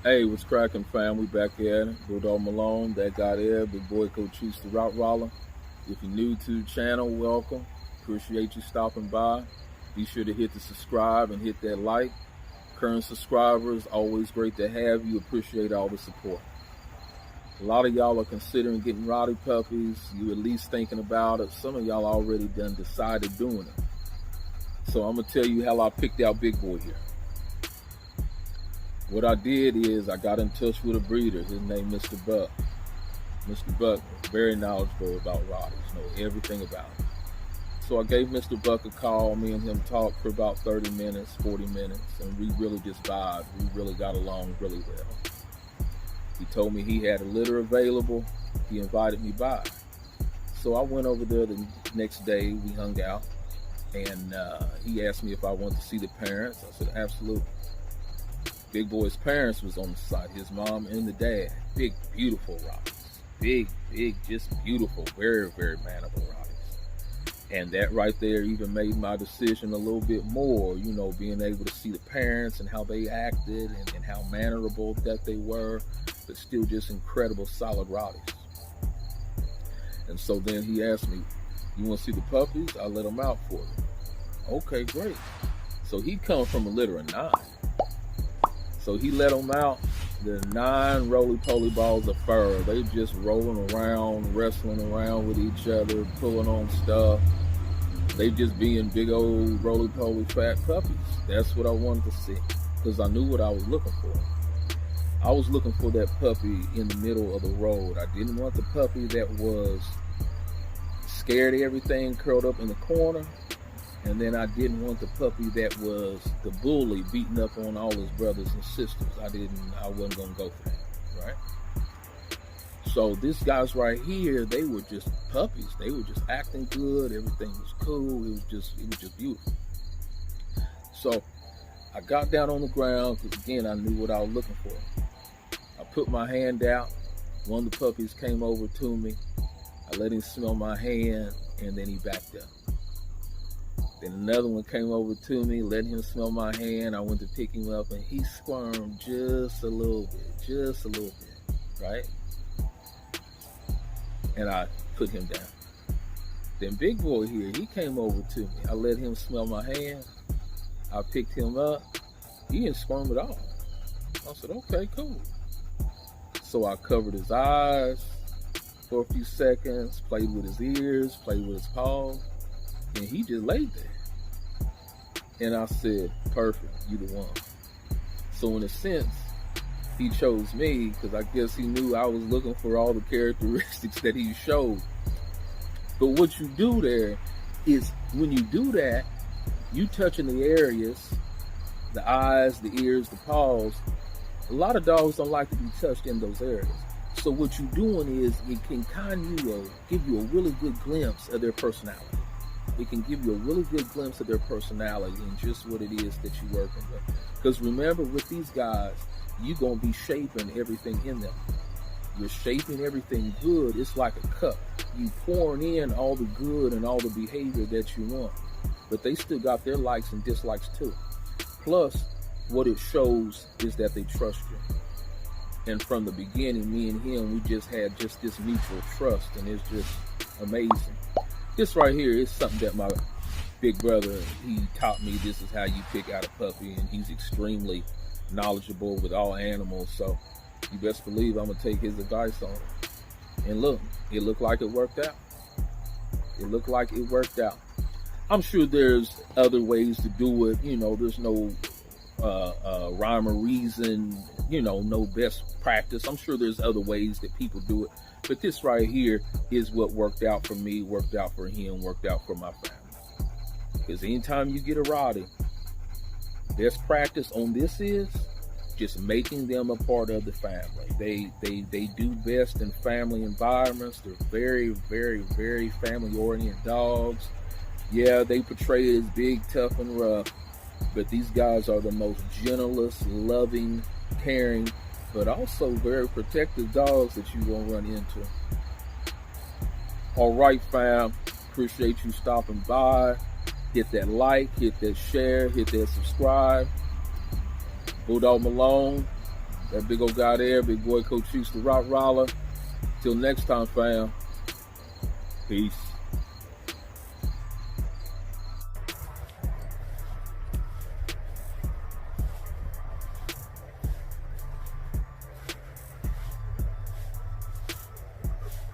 Hey, what's cracking, fam? We back at it. Bulldog Malone, that guy there, big boy Cochise the Rottweiler. If you're new to the channel, welcome. Appreciate you stopping by. Be sure to hit the subscribe and hit that like. Current subscribers, always great to have you. Appreciate all the support. A lot of y'all are considering getting Rottie puppies. You at least thinking about it. Some of y'all already done decided doing it. So I'm going to tell you how I picked out Big Boy here. What I did is I got in touch with a breeder. His name Mr. Buck. Mr. Buck is very knowledgeable about Rotties, know everything about it. So I gave Mr. Buck a call. Me and him talked for about 30 minutes, 40 minutes, and we really just vibed. We really got along really well. He told me he had a litter available. He invited me by. So I went over there the next day. We hung out, and he asked me if I wanted to see the parents. I said, absolutely. Big Boy's parents was on the site, his mom and the dad. Big, beautiful Rotties. Big, just beautiful, very, very manable Rotties. And that right there even made my decision a little bit more, you know, being able to see the parents and how they acted and how mannerable that they were, but still just incredible, solid Rotties. And so then he asked me, you want to see the puppies? I let them out for you. Okay, great. So he come from a litter of 9. So he let them out. The 9 roly-poly balls of fur. They just rolling around, wrestling around with each other, pulling on stuff. They just being big old roly-poly fat puppies. That's what I wanted to see, because I knew what I was looking for. I was looking for that puppy in the middle of the road. I didn't want the puppy that was scared of everything, curled up in the corner. And then I didn't want the puppy that was the bully, beating up on all his brothers and sisters. I wasn't gonna go for that, right? So these guys right here, they were just puppies. They were just acting good. Everything was cool. It was just beautiful. So I got down on the ground because again, I knew what I was looking for. I put my hand out. One of the puppies came over to me. I let him smell my hand, and then he backed up. Then another one came over to me, let him smell my hand. I went to pick him up, and he squirmed just a little bit, right? And I put him down. Then Big Boy here, he came over to me. I let him smell my hand. I picked him up. He didn't squirm at all. I said, okay, cool. So I covered his eyes for a few seconds, played with his ears, played with his paws, and he just laid there. And I said, perfect, you the one. So in a sense, he chose me because I guess he knew I was looking for all the characteristics that he showed. But what you do there is when you do that, you touching the areas, the eyes, the ears, the paws. A lot of dogs don't like to be touched in those areas. So what you're doing is it can give you a really good glimpse of their personality. It can give you a really good glimpse of their personality and just what it is that you're working with. Because remember, with these guys, you're going to be shaping everything in them. You're shaping everything good. It's like a cup. You pouring in all the good and all the behavior that you want. But they still got their likes and dislikes too. Plus, what it shows is that they trust you. And from the beginning, me and him, we just had this mutual trust, and it's just amazing. This right here is something that my big brother, he taught me. This is how you pick out a puppy, and he's extremely knowledgeable with all animals. So you best believe I'm gonna take his advice on it. And look, it looked like it worked out. It looked like it worked out. I'm sure there's other ways to do it. You know, there's no rhyme or reason, you know, no best practice. I'm sure there's other ways that people do it. But this right here is what worked out for me, worked out for him, worked out for my family. Because anytime you get a Rottie, best practice on this is just making them a part of the family. They do best in family environments. They're very, very, very family-oriented dogs. Yeah, they portray it as big, tough, and rough. But these guys are the most gentlest, loving, caring, but also very protective dogs that you're going to run into. All right, fam. Appreciate you stopping by. Hit that like, hit that share, hit that subscribe. Bulldog Malone, That big old guy there, big boy Cochise the Rottweiler. Till next time, fam. Peace.